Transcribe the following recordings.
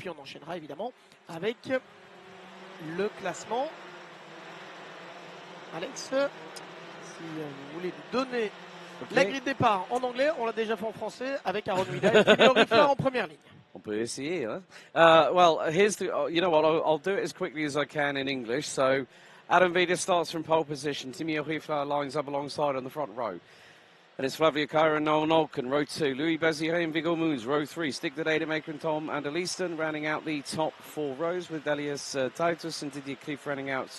puis on enchaînera évidemment avec le classement. Alex, si vous voulez nous donner la grille de départ en anglais, on l'a déjà fait en français avec Aron Vida et Timio Riffler en première ligne. On peut essayer, hein? Well, here's the, you know what, I'll do it as quickly as I can in English. So, Adam Vida starts from pole position. Timio Riffler lines up alongside on the front row. And it's Flavio Cairo and Noel Nolken, row 2. Louis Bazire and Viggo Moons, row 3. Stig de Dedemaker and Tom Anderleaston rounding out the top 4 rows with Elias Tautus and Didier Cleef rounding out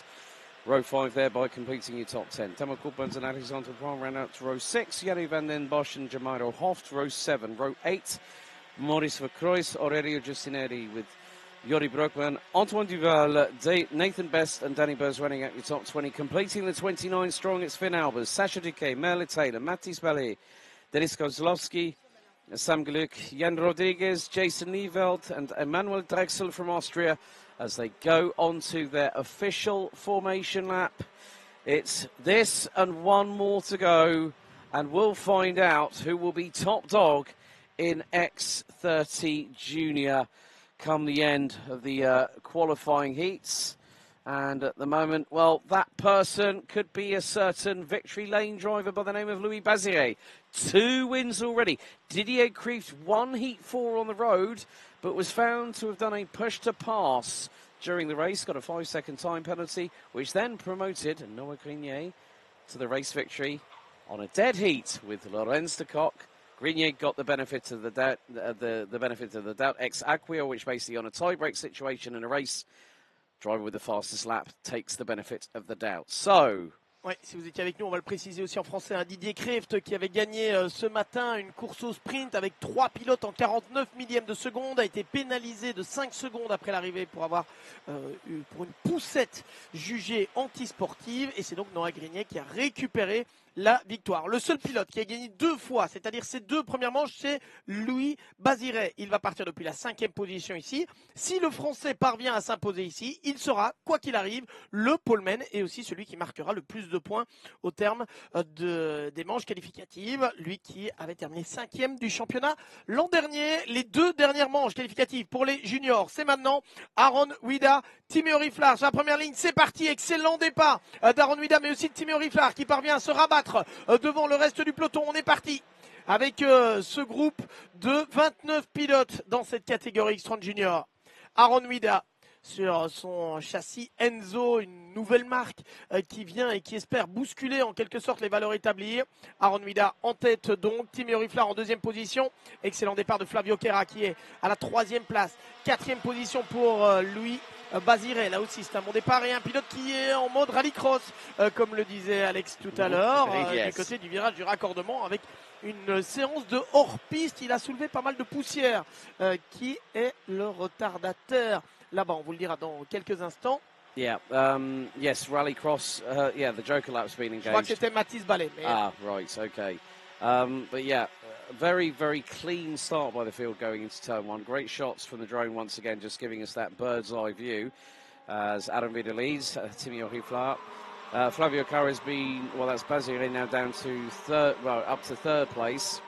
row 5 there by completing your top 10. Temo Koopmans and Alexander Brown round out to row 6. Janny van den Bosch and Jamairo Hoft, row 7. Row 8, Maurice Verkruijs, Aurelio Giustinelli with Jori Broekman, Antoine Duval, Nathan Best and Danny Burrs running out your top 20. Completing the 29 strong, it's Finn Albers, Sasha Duquet, Merle Taylor, Mattis Ballet, Denis Kozlowski, Sam Gluck, Jan Rodriguez, Jason Nieveld and Emmanuel Drexel from Austria as they go on to their official formation lap. It's this and one more to go, and we'll find out who will be top dog in X30 Junior come the end of the qualifying heats. And at the moment, well, that person could be a certain Victory Lane driver by the name of Louis Bazire. 2 wins already. Didier Kreeft won Heat 4 on the road, but was found to have done a push to pass during the race. Got a 5-second time penalty, which then promoted Noah Grenier to the race victory on a dead heat with Lorenz de Kock. Grenier got the benefit of the doubt, the benefit of the doubt ex Aquia, which basically on a tie-break situation in a race, driver with the fastest lap takes the benefit of the doubt. So, ouais, si vous étiez avec nous, on va le préciser aussi en français. Un Didier Kreeft qui avait gagné ce matin une course au sprint avec 3 pilotes en 49 millièmes de seconde, a été pénalisé de 5 secondes après l'arrivée pour avoir pour une poussette jugée antisportive. Et c'est donc Noah Grenier qui a récupéré la victoire. Le seul pilote qui a gagné 2 fois, c'est-à-dire ces 2 premières manches, c'est Louis Bazire. Il va partir depuis la 5e position ici. Si le Français parvient à s'imposer ici, il sera, quoi qu'il arrive, le poleman et aussi celui qui marquera le plus de points au terme des manches qualificatives. Lui qui avait terminé 5e du championnat l'an dernier. Les 2 dernières manches qualificatives pour les juniors, c'est maintenant Aron Vida, Timio Riffler sur la première ligne. C'est parti, excellent départ d'Aron Vida, mais aussi de Timio Riffler qui parvient à se rabattre devant le reste du peloton. On est parti avec ce groupe de 29 pilotes dans cette catégorie X30 Junior. Aron Vida sur son châssis Enzo, une nouvelle marque qui vient et qui espère bousculer en quelque sorte les valeurs établies. Aron Vida en tête donc, Timio Riffler en 2e position. Excellent départ de Flavio Queira qui est à la 3e place. 4e position pour Louis Bazire, là aussi c'est un bon départ et un pilote qui est en mode rallycross, comme le disait Alex tout à l'heure, du côté du virage du raccordement avec une séance de hors-piste. Il a soulevé pas mal de poussière, qui est le retardateur. Là-bas, on vous le dira dans quelques instants. Yeah, yes, rallycross, yeah, the Joker lap's been engaged. Je crois que c'était Mattis Ballet. Mais... Ah, right, okay. But yeah, very, very clean start by the field going into turn 1. Great shots from the drone once again, just giving us that bird's eye view as Adam Vida leads, Timio Riffler. Flavio Carra has been, well, that's Bazire now down to third, well, up to 3rd place.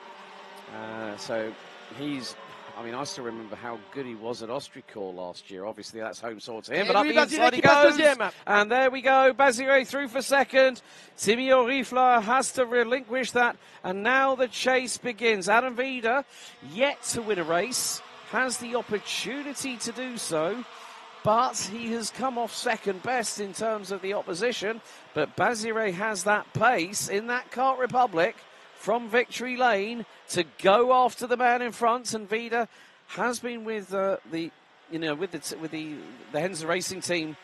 So he's, I mean, I still remember how good he was at Austricorps last year. Obviously, that's home sort to him. But up the inside he goes. And there we go. Bazire through for 2nd. Timio Riffler has to relinquish that. And now the chase begins. Adam Vida, yet to win a race, has the opportunity to do so. But he has come off 2nd best in terms of the opposition. But Bazire has that pace in that Kart Republic from Victory Lane to go after the man in front, and Vida has been with the Henze Racing team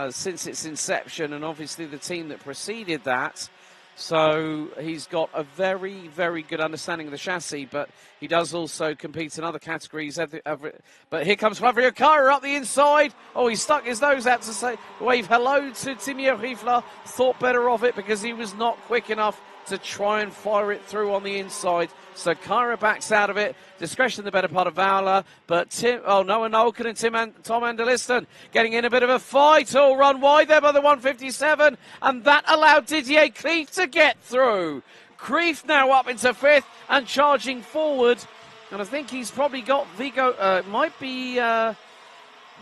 since its inception, and obviously the team that preceded that. So he's got a very, very good understanding of the chassis, but he does also compete in other categories. But here comes Flavio Carra up the inside. Oh, he stuck his nose out to say wave hello to Timio Riffler. Thought better of it because he was not quick enough to try and fire it through on the inside. So Carra backs out of it. Discretion the better part of Vowler. But Noah Nolken and Tom Anderleaston getting in a bit of a fight. All run wide there by the 157. And that allowed Didier Kreeft to get through. Kreeft now up into 5th and charging forward. And I think he's probably got Viggo. Might be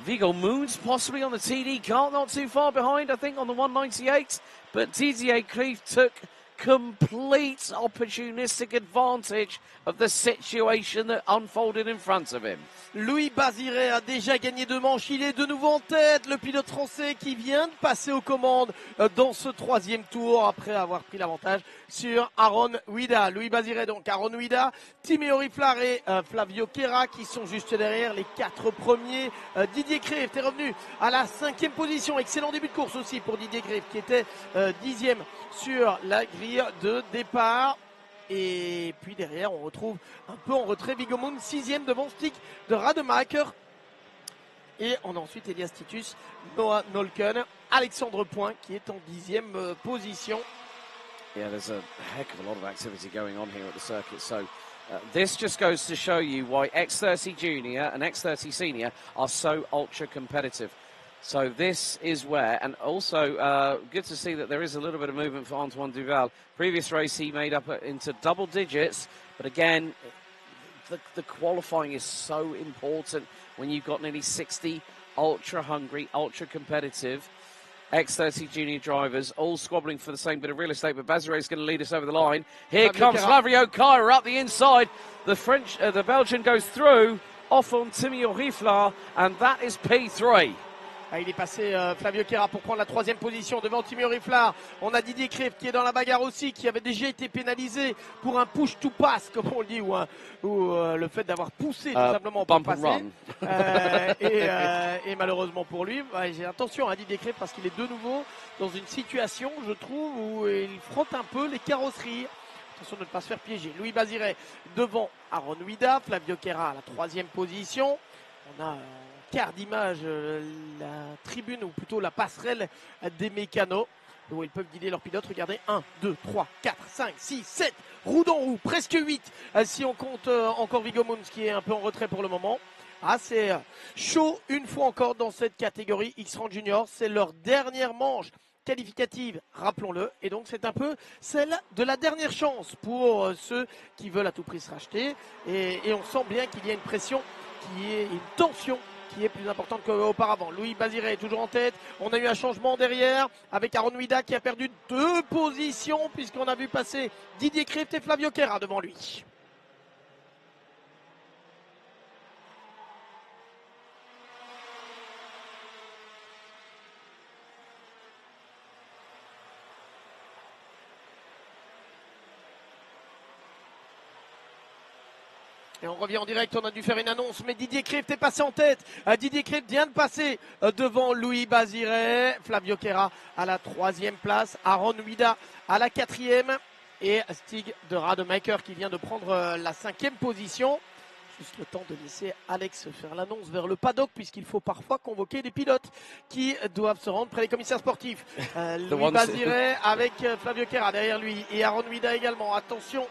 Viggo Moons possibly on the TD cart, not too far behind, I think, on the 198. But Didier Cleef took complete opportunistic advantage of the situation that unfolded in front of him. Louis Baziré a déjà gagné 2 manches, il est de nouveau en tête, le pilote français qui vient de passer aux commandes dans ce 3e tour après avoir pris l'avantage sur Aron Huida. Louis Baziré donc, Aron Huida, Timeo Riflar et Flavio Queira qui sont juste derrière les 4 premiers. Didier Cleef est revenu à la 5e position, excellent début de course aussi pour Didier Cleef qui était 10e sur la grille de départ. Et puis derrière, on retrouve un peu en retrait Viggo Moon, 6e devant Stig de Rademacher. Et on a ensuite Elias Titus, Noah Nolken, Alexandre Point qui est en 10e position. Yeah, there's a heck of a lot of activity going on here at the circuit. So this just goes to show you why X30 Junior and X30 Senior are so ultra competitive. So this is where, and also good to see that there is a little bit of movement for Antoine Duval. Previous race he made up into double digits, but again, the qualifying is so important when you've got nearly 60 ultra hungry, ultra competitive X30 junior drivers, all squabbling for the same bit of real estate, but Baziré is going to lead us over the line. Here comes Flavio Queira up the inside. The Belgian goes through, off on Timeo Riflar, and that is P3. Il est passé Flavio Queira pour prendre la 3e position devant Timeo Riflar. On a Didier Cleef qui est dans la bagarre aussi, qui avait déjà été pénalisé pour un push to pass, comme on le dit, ou le fait d'avoir poussé tout simplement pour passer. Et malheureusement pour lui, j'ai attention à Didier Cleef parce qu'il est de nouveau dans une situation, je trouve, où il frotte un peu les carrosseries. Attention de ne pas se faire piéger. Louis Baziré devant Aron Huida, Flavio Queira à la 3e position. On a quart d'image la tribune ou plutôt la passerelle des mécanos où ils peuvent guider leurs pilotes. Regardez, 1, 2, 3, 4, 5, 6, 7 roues d'en roue, presque 8 si on compte encore Viggo Moons qui est un peu en retrait pour le moment. C'est chaud une fois encore dans cette catégorie X30 Junior. C'est leur dernière manche qualificative, rappelons-le, et donc c'est un peu celle de la dernière chance pour ceux qui veulent à tout prix se racheter, et on sent bien qu'il y a une pression, qui est une tension qui est plus importante qu'auparavant. Louis Baziré est toujours en tête. On a eu un changement derrière avec Aron Huida qui a perdu 2 positions puisqu'on a vu passer Didier Cleef et Flavio Queira devant lui. Et on revient en direct, on a dû faire une annonce, mais Didier Cleef est passé en tête. Didier Cleef vient de passer devant Louis Baziré, Flavio Queira à la 3e place, Aron Huida à la 4e et Stig de Rademacher qui vient de prendre la 5e position. Juste le temps de laisser Alex faire l'annonce vers le paddock puisqu'il faut parfois convoquer des pilotes qui doivent se rendre près des commissaires sportifs. Louis Baziré avec Flavio Queira derrière lui et Aron Huida également. Attention.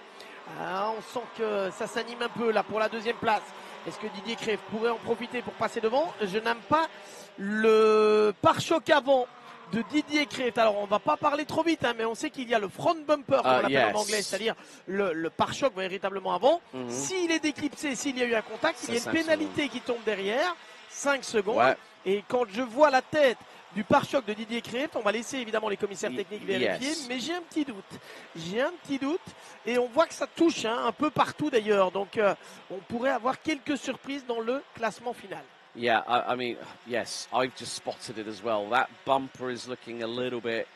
On sent que ça s'anime un peu là pour la 2e place. Est-ce que Didier Cleef pourrait en profiter pour passer devant? Je n'aime pas le pare-choc avant de Didier Cleef. Alors on ne va pas parler trop vite, mais on sait qu'il y a le front bumper, comme on l'appelle en anglais, c'est-à-dire le pare-choc véritablement avant. S'il est déclipsé, s'il y a eu un contact, il y a une pénalité qui tombe derrière, 5 secondes. Ouais. Et quand je vois la tête du pare-choc de Didier Cleef, on va laisser évidemment les commissaires techniques vérifier, mais j'ai un petit doute. J'ai un petit doute et on voit que ça touche un peu partout d'ailleurs. Donc on pourrait avoir quelques surprises dans le classement final. Yeah, I mean, yes, I've just spotted it as well. That bumper is looking a little bit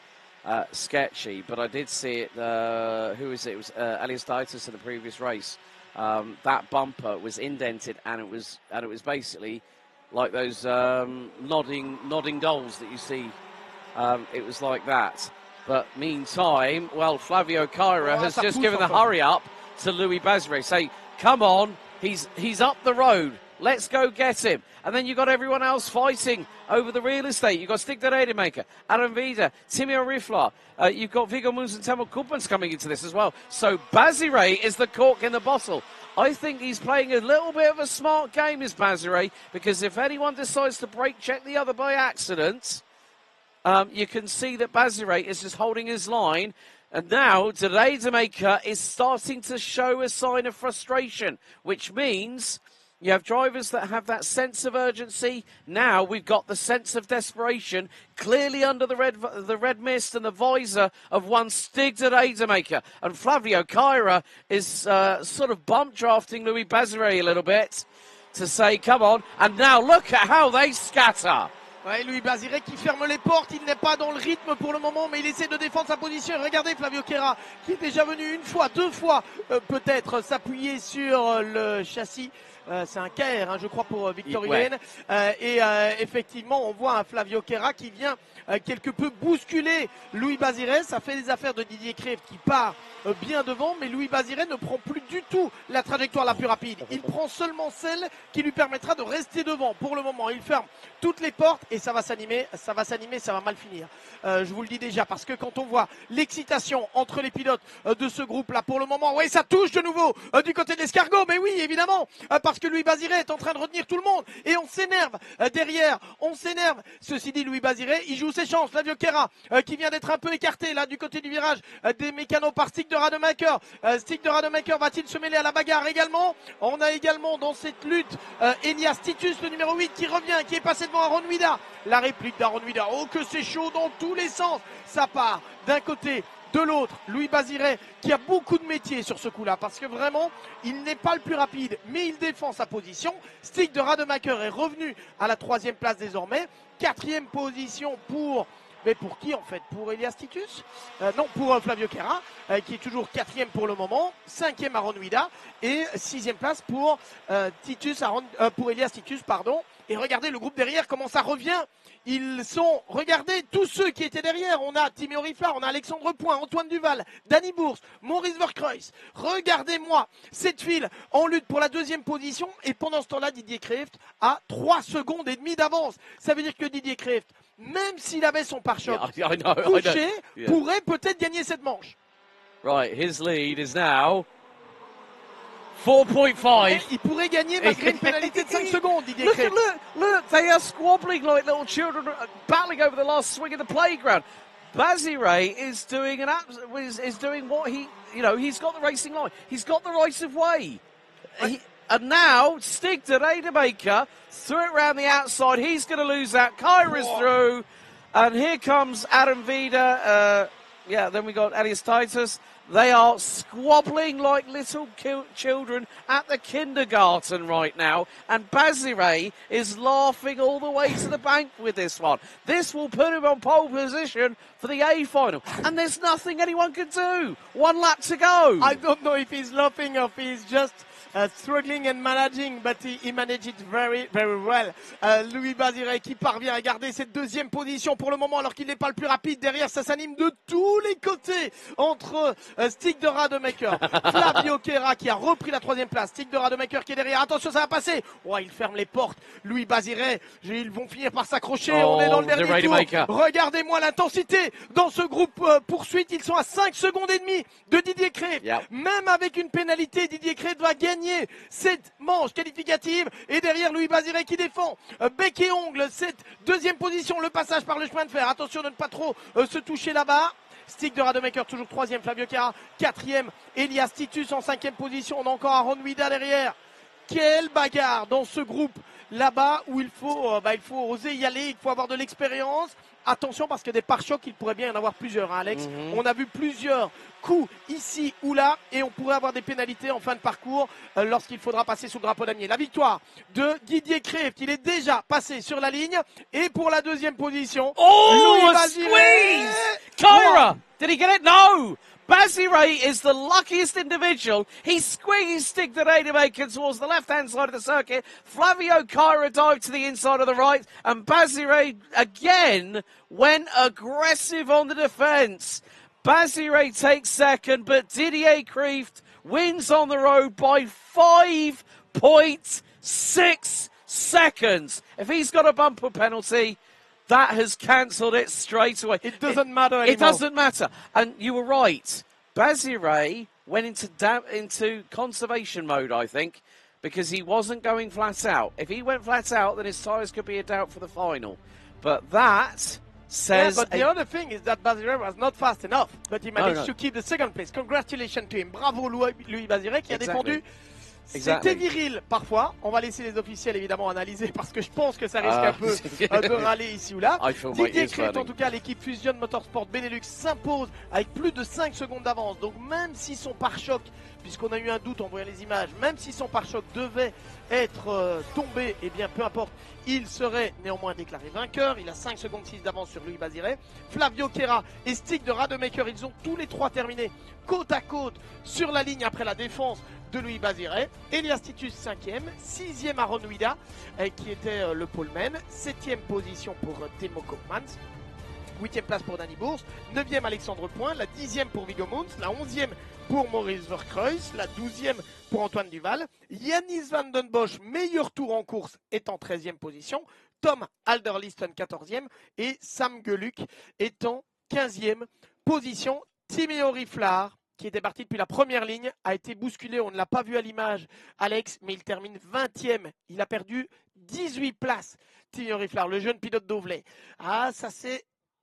sketchy, but I did see it. Who is it? It was Elias Titus in the previous race. That bumper was indented, and it was basically like those nodding dolls that you see. It was like that. But meantime, well, Flavio Queira has just given the hurry up to Louis Baziré. Say, come on, he's up the road. Let's go get him. And then you've got everyone else fighting over the real estate. You've got Stig de Rademacher, Aron Huida, Timeo Riflar. You've got Viggo Moons and Temel Koopmans coming into this as well. So Baziré is the cork in the bottle. I think he's playing a little bit of a smart game, is Baziré, because if anyone decides to brake check the other by accident, you can see that Baziré is just holding his line. And now de Rademacher is starting to show a sign of frustration, which means You have drivers that have that sense of urgency. Now we've got the sense of desperation clearly under the red mist and the visor of one Stig de Rademacher. And Flavio Caira is sort of bump drafting Louis Bazire a little bit to say, come on. And now look at how they scatter. Ouais, Louis Bazire qui ferme les portes, il n'est pas dans le rythme pour le moment, mais il essaie de défendre sa position. Et regardez Flavio Caira qui est déjà venu une fois, deux fois peut-être s'appuyer sur le châssis. C'est un KR, hein, je crois, pour Victor Hulen. Et effectivement, on voit un Flavio Caira qui vient quelque peu bousculer Louis Bazire. Ça fait des affaires de Didier Krefft qui part bien devant, mais Louis Bazire ne prend plus du tout la trajectoire la plus rapide. Il prend seulement celle qui lui permettra de rester devant. Pour le moment, il ferme toutes les portes et ça va s'animer, ça va mal finir. Je vous le dis déjà, parce que quand on voit l'excitation entre les pilotes de ce groupe-là, pour le moment, oui, ça touche de nouveau du côté de l'escargot, mais oui, évidemment, parce que Louis Bazire est en train de retenir tout le monde et on s'énerve derrière, on s'énerve. Ceci dit, Louis Bazire, il joue ses chances. Flavio Caira qui vient d'être un peu écarté là du côté du virage des mécanos par Stig de Rademacher. Stig de Rademacher va-t-il se mêler à la bagarre également? On a également dans cette lutte Elias Titus, le numéro 8, qui revient, qui est passé devant Aron Vida. La réplique d'Aron Vida, oh que c'est chaud dans tous les sens. Ça part d'un côté, de l'autre. Louis Bazire qui a beaucoup de métier sur ce coup-là, parce que vraiment, il n'est pas le plus rapide, mais il défend sa position. Stig de Rademacher est revenu à la 3e place désormais. 4e position pour... Mais pour qui en fait? Pour Elias Titus? Non, pour Flavio Caira, qui est toujours 4e pour le moment. 5e Aron Vida. Et 6e place pour, pour Elias Titus, pardon. Et regardez le groupe derrière, comment ça revient. Ils sont, regardez, tous ceux qui étaient derrière. On a Timmy Oriflar, on a Alexandre Point, Antoine Duval, Danny Bourse, Maurice Verkreuz. Regardez-moi cette file en lutte pour la 2e position. Et pendant ce temps-là, Didier Krefft a 3 secondes et demie d'avance. Ça veut dire que Didier Krefft, même s'il avait son pare-choc touché, pourrait peut-être gagner cette manche. Right, his lead is now 4.5. Il pourrait gagner malgré une pénalité de 5 secondes, Didier Krefft. Look, they are squabbling like little children, battling over the last swing of the playground. Bazire is doing what he's got the racing line. He's got the right of way. And now, Stig de Rademacher threw it round the outside. He's going to lose that. Caira's through. And here comes Adam Vida. Then we got Elias Titus. They are squabbling like little children at the kindergarten right now. And Bazire is laughing all the way to the bank with this one. This will put him on pole position for the A final. And there's nothing anyone can do. 1 lap to go. I don't know if he's laughing or if he's just struggling and managing, but he managed it very, very well. Louis Bazire qui parvient à garder cette 2e position pour le moment, alors qu'il n'est pas le plus rapide. Derrière, ça s'anime de tous les côtés entre Stig de Rademacher, Flavio Caira qui a repris la 3e place, Stig de Rademacher qui est derrière. Attention, ça va passer. Oh, il ferme les portes. Louis Bazire, ils vont finir par s'accrocher. On est dans le dernier tour. Regardez-moi l'intensité dans ce groupe poursuite. Ils sont à 5 secondes et demie de Didier Krefft. Même avec une pénalité, Didier Krefft va gagner cette manche qualificative. Et derrière, Louis Bazire qui défend bec et ongle cette 2e position, le passage par le chemin de fer. Attention de ne pas trop se toucher là-bas. Stig de Rademacher toujours 3e, Flavio Caira 4e, Elias Titus en 5e position. On a encore Aron Vida derrière. Quelle bagarre dans ce groupe là-bas où il faut oser y aller, il faut avoir de l'expérience. Attention parce que des pare-chocs, il pourrait bien y en avoir plusieurs, hein, Alex. On a vu plusieurs coups ici ou là et on pourrait avoir des pénalités en fin de parcours lorsqu'il faudra passer sous le drapeau damier. La victoire de Didier Krefft, il est déjà passé sur la ligne. Et pour la 2e position, Louis Bazire. Squeeze! Caira, did he get it? No! Bazire is the luckiest individual. He squeezed Stig de Rademacher towards the left-hand side of the circuit. Flavio Caira dived to the inside of the right. And Bazire again went aggressive on the defence. Bazire takes 2nd, but Didier Krefft wins on the road by 5.6 seconds. If he's got a bumper penalty, that has cancelled it straight away. It doesn't matter anymore. It doesn't matter. And you were right. Bazire went into conservation mode, I think, because he wasn't going flat out. If he went flat out, then his tyres could be a doubt for the final. But that says... Yeah, but the other thing is that Bazire was not fast enough, but he managed to keep the 2nd place. Congratulations to him. Bravo Louis Bazire qui a défendu C'était viril parfois. On va laisser les officiels évidemment analyser parce que je pense que ça risque un peu de râler ici ou là. Didier Kreeft, en tout cas, l'équipe Fusion Motorsport Benelux s'impose avec plus de 5 secondes d'avance. Donc même si son pare-choc, puisqu'on a eu un doute en voyant les images, même si son pare-choc devait être tombé, eh bien peu importe, il serait néanmoins déclaré vainqueur. Il a 5 secondes 6 d'avance sur Louis Baziré. Flavio Queira et Stig de Rademacher, ils ont tous les trois terminé côte à côte sur la ligne après la défense de Louis Baziré. Elias Titus 5e, 6e Aaron Huida qui était le poleman, 7e position pour Timo Koopmans, 8e place pour Danny Bourse, 9e Alexandre Point, la 10e pour Viggo Munz, la 11e pour Maurice Verkreuz, la 12e pour Antoine Duval, Yannis van den Bosch, meilleur tour en course, est en 13e position, Tom Alderliston 14e et Sam Gueluc est en 15e position. Timmy Oriflar, qui était parti depuis la première ligne, a été bousculé. On ne l'a pas vu à l'image, Alex, mais il termine 20e. Il a perdu 18 places. Timmy Oriflar, le jeune pilote d'Auvelais. Ah, ça s'est